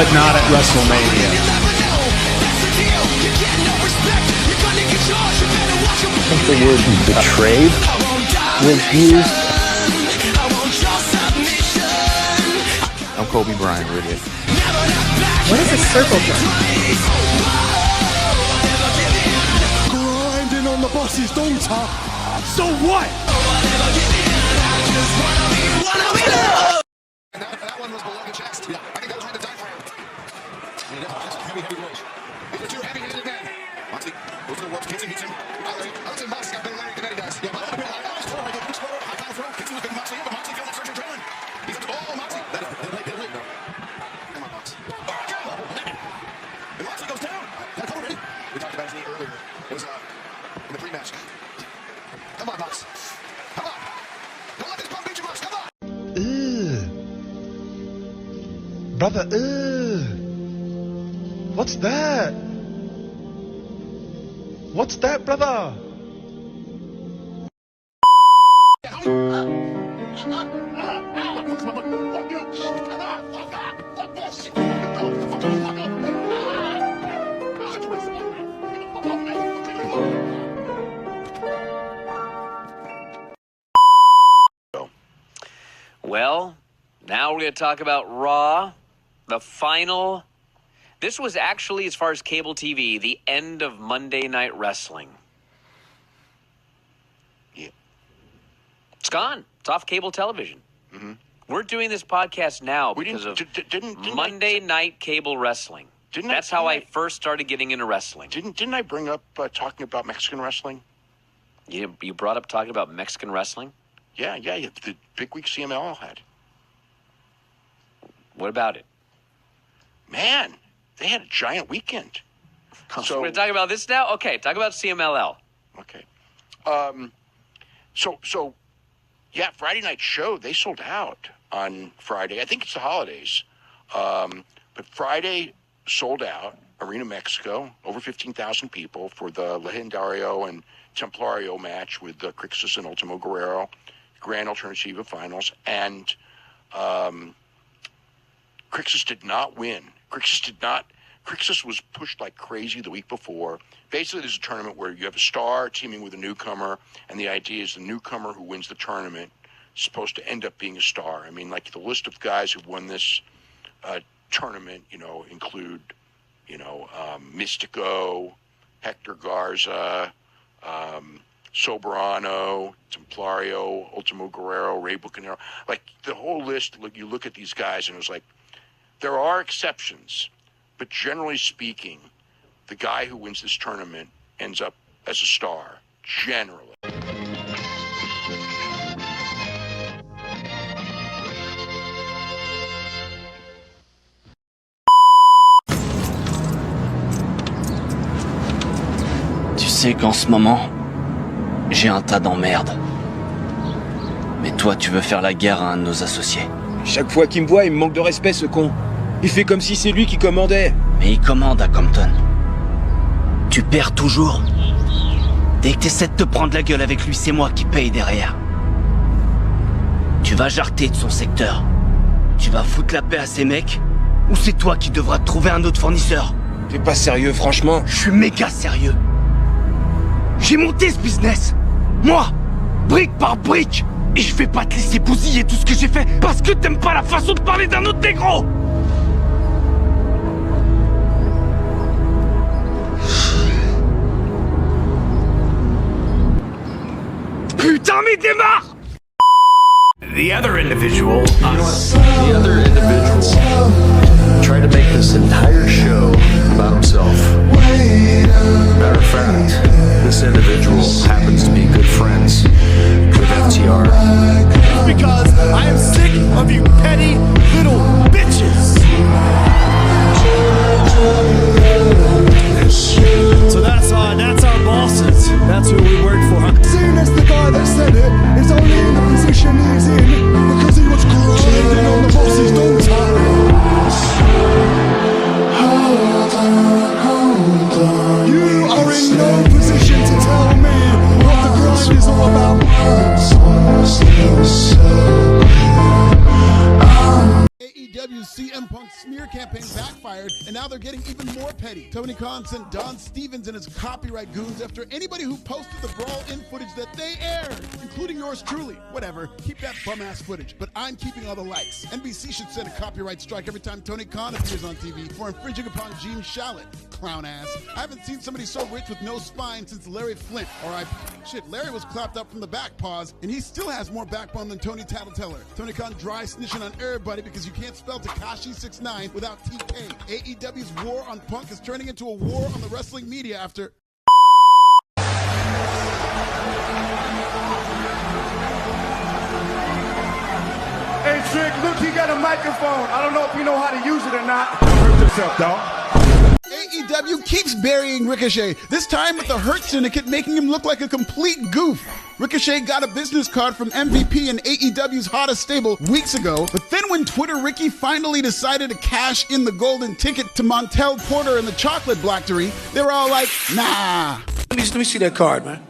but not at WrestleMania. I think the word betrayed was used. I'm Kobe Bryant with it. What is a circle jerk? Grinding on the boss's daughter. So what? That one was below the chest. Yeah, I think that was right the diaphragm. That's heavy weight. These are two heavy-handed men. Moxley goes to the ropes. Kinsey meets him. I would say Moxley got better than Eddie does. Yeah, Moxley got better. High power throw. Kinsey was big Moxley, but Moxley feels like Sergeant Dillon. He's up to Moxley. Let it. Come on, Mox. And Moxley goes down. Got cover ready. We talked about his knee earlier. It was in the pre-match. Come on, Mox. Come on. Don't let this bum beat you, Mox. Come on. Brother, what's that? What's that, brother? Well, now we're going to talk about Raw, the final. This was actually, as far as cable TV, the end of Monday Night Wrestling. Yeah. It's gone. It's off cable television. Mm-hmm. We're doing this podcast now because of Monday Night Cable Wrestling. That's how I first started getting into wrestling. Didn't I bring up talking about Mexican wrestling? You brought up talking about Mexican wrestling? Yeah, the big week CMLL had. What about it? Man, they had a giant weekend. So we're going to talk about this now? Okay, talk about CMLL. Okay. So yeah, Friday night show, they sold out on Friday. I think it's the holidays. But Friday sold out, Arena Mexico, over 15,000 people for the Legendario and Templario match with Crixus and Ultimo Guerrero, Grand Alternativa Finals, and Crixus did not win. Crixus was pushed like crazy the week before. Basically, there's a tournament where you have a star teaming with a newcomer, and the idea is the newcomer who wins the tournament is supposed to end up being a star. I mean, like the list of guys who've won this tournament, include, Mystico, Hector Garza, Soberano, Templario, Ultimo Guerrero, Rey Bucanero. Like the whole list, you look at these guys and it was like, there are exceptions, but generally speaking, the guy who wins this tournament ends up as a star, generally. Tu sais qu'en ce moment, j'ai un tas d'emmerdes. Mais toi, tu veux faire la guerre à un de nos associés. Chaque fois qu'il me voit, il me manque de respect, ce con. Il fait comme si c'est lui qui commandait. Mais il commande à Compton. Tu perds toujours. Dès que t'essaies de te prendre la gueule avec lui, c'est moi qui paye derrière. Tu vas jarter de son secteur. Tu vas foutre la paix à ces mecs, ou c'est toi qui devras te trouver un autre fournisseur. T'es pas sérieux, franchement? Je suis méga sérieux. J'ai monté ce business. Moi, brique par brique. Et je vais pas te laisser bousiller tout ce que j'ai fait parce que t'aimes pas la façon de parler d'un autre négro. Putain, mais démarre! The other individual tried to make this entire show about himself. Matter of fact, this individual happens to be good friends with FTR. Because I am sick of you petty little bitches. So that's our bosses. That's who we work for, huh? Seeing as the guy that said it is only in the position he's in because he was grinding on the boss's daughter. Hold on. You are in no position to tell me CM Punk's smear campaign backfired, and now they're getting even more petty. Tony Khan sent Don Stevens and his copyright goons after anybody who posted the brawl-in footage that they aired, including yours truly. Whatever, keep that bum-ass footage, but I'm keeping all the likes. NBC should send a copyright strike every time Tony Khan appears on TV for infringing upon Gene Shalit. Clown ass. I haven't seen somebody so rich with no spine since Larry Flint. R.I.P. Shit, Larry was clapped up from the back, pause, and he still has more backbone than Tony Tattleteller. Tony Khan dry snitching on everybody because you can't spell Tekashi 6ix9ine without TK. AEW's war on Punk is turning into a war on the wrestling media after... Hey, Trick, look, he got a microphone. I don't know if you know how to use it or not. Hurt yourself, dog. AEW keeps burying Ricochet, this time with the Hurt Syndicate making him look like a complete goof. Ricochet got a business card from MVP and AEW's hottest stable weeks ago, but then when Twitter Ricky finally decided to cash in the golden ticket to Montel Porter and the Chocolate Blackery, they were all like, nah. Let me see that card, man.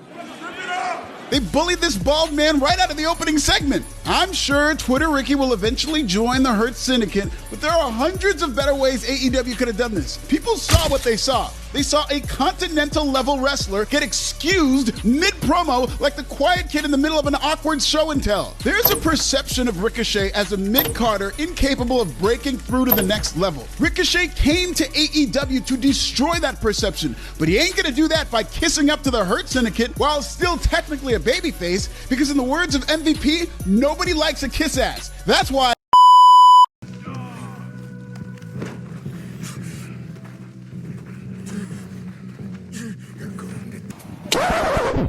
They bullied this bald man right out of the opening segment. I'm sure Twitter Ricky will eventually join the Hurt Syndicate, but there are hundreds of better ways AEW could have done this. People saw what they saw. They saw a continental-level wrestler get excused mid-promo like the quiet kid in the middle of an awkward show and tell. There's a perception of Ricochet as a mid-carder incapable of breaking through to the next level. Ricochet came to AEW to destroy that perception, but he ain't gonna do that by kissing up to the Hurt Syndicate while still technically a babyface, because in the words of MVP, nobody likes a kiss ass. That's why...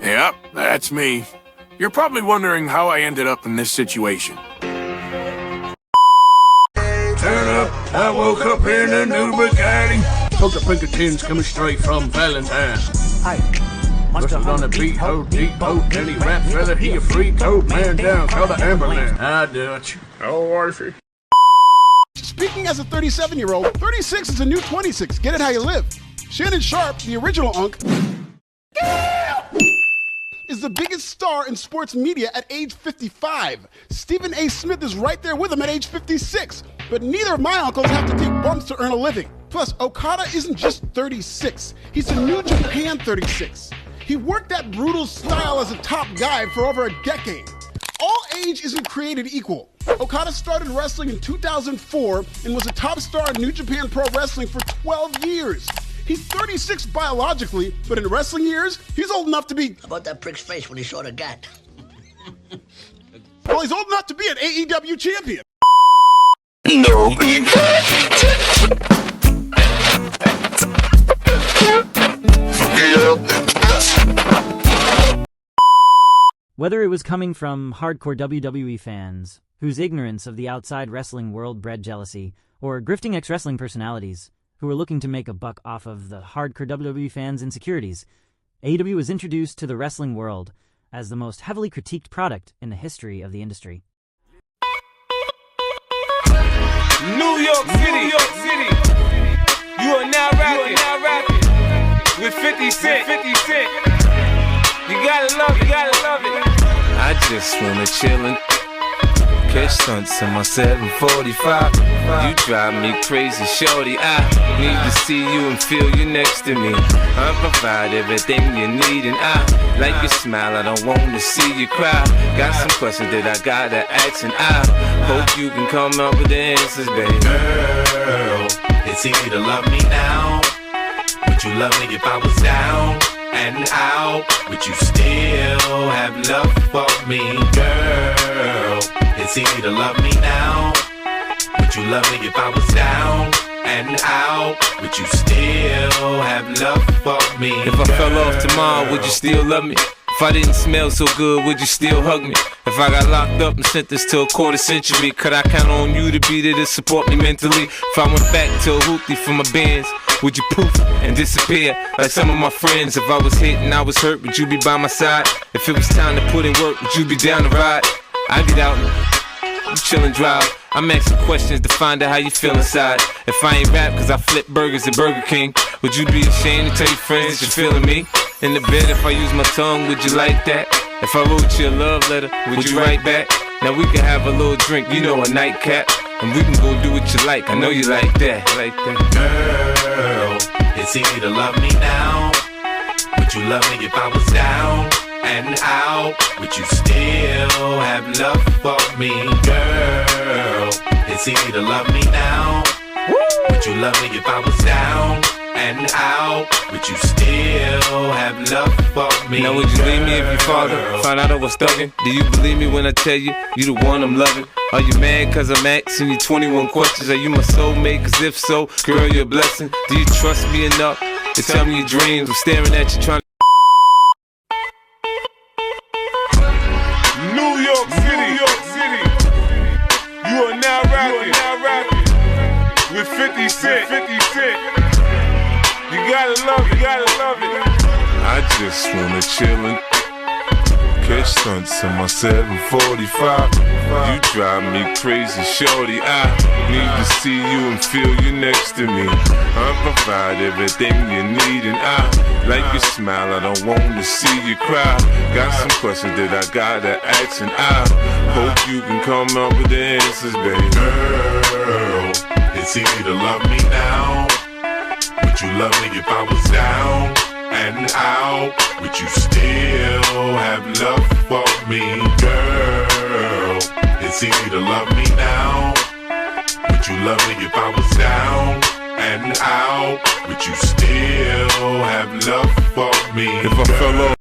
Yep, that's me. You're probably wondering how I ended up in this situation. Turn up, I woke up in a new Bugatti. Took the Pinkertons coming straight from Valentine. Busted on the beat, ho, deep boat, any rap fella, he a freak, coat man down, call the ambulance. I do it. Oh, wifey. Speaking as a 37-year-old, 36 is a new 26. Get it how you live. Shannon Sharp, the original Unk, is the biggest star in sports media at age 55. Stephen A. Smith is right there with him at age 56. But neither of my uncles have to take bumps to earn a living. Plus, Okada isn't just 36. He's a New Japan 36. He worked that brutal style as a top guy for over a decade. All age isn't created equal. Okada started wrestling in 2004 and was a top star in New Japan Pro Wrestling for 12 years. He's 36 biologically, but in wrestling years, he's old enough to be... How about that prick's face when he saw the gut? Well, he's old enough to be an AEW champion. No. Whether it was coming from hardcore WWE fans, whose ignorance of the outside wrestling world bred jealousy, or grifting ex-wrestling personalities, who were looking to make a buck off of the hardcore WWE fans' insecurities, AEW was introduced to the wrestling world as the most heavily critiqued product in the history of the industry. New York City. You are now rapping with 50 Cent. You gotta love it. I just wanna chillin', catch stunts in my 745. You drive me crazy, shorty. I need to see you and feel you next to me. I provide everything you need, and I like your smile. I don't want to see you cry. Got some questions that I gotta ask, and I hope you can come up with the answers, baby. Girl, it's easy to love me now. Would you love me if I was down and out? Would you still have love for me, girl? It's easy to love me now. Would you love me if I was down and out? Would you still have love for me, If I fell off tomorrow, would you still love me? If I didn't smell so good, would you still hug me? If I got locked up and sentenced to a quarter century, could I count on you to be there to support me mentally? If I went back to a hoopty for my bands, would you poof and disappear like some of my friends? If I was hit and I was hurt, would you be by my side? If it was time to put in work, would you be down to ride? I get out and you chill and drive. I'm asking questions to find out how you feel inside. If I ain't rap cause I flip burgers at Burger King, would you be ashamed to tell your friends that you're feeling me? In the bed, if I use my tongue, would you like that? If I wrote you a love letter, would you write back? Now we can have a little drink, you know, a nightcap. and we can go do what you like. I know you like that. Girl, it's easy to love me now. Would you love me if I was down and out? Would you still have love for me? Girl, it's easy to love me now. Would you love me if I was down and out? Would you still have love for me? Now would you leave me if your father found out I was thugging? Do you believe me when I tell you, you the one I'm loving? Are you mad cause I'm asking you 21 questions? Are you my soulmate? Cause if so, girl, you're a blessing. Do you trust me enough to tell me your dreams? I'm staring at you trying to New York City. You are now rapping with 50 Cent. You gotta love it. I just wanna chill and catch stunts in my 745. You drive me crazy, shorty. I need to see you and feel you next to me. I provide everything you need, and I like your smile. I don't want to see you cry. Got some questions that I gotta ask, and I hope you can come up with the answers, baby. Girl, it's easy to love me now. Would you love me if I was down and out? Would you still have love for me? Girl, it's easy to love me now. Would you love me if I was down and out? Would you still have love for me? If I fell off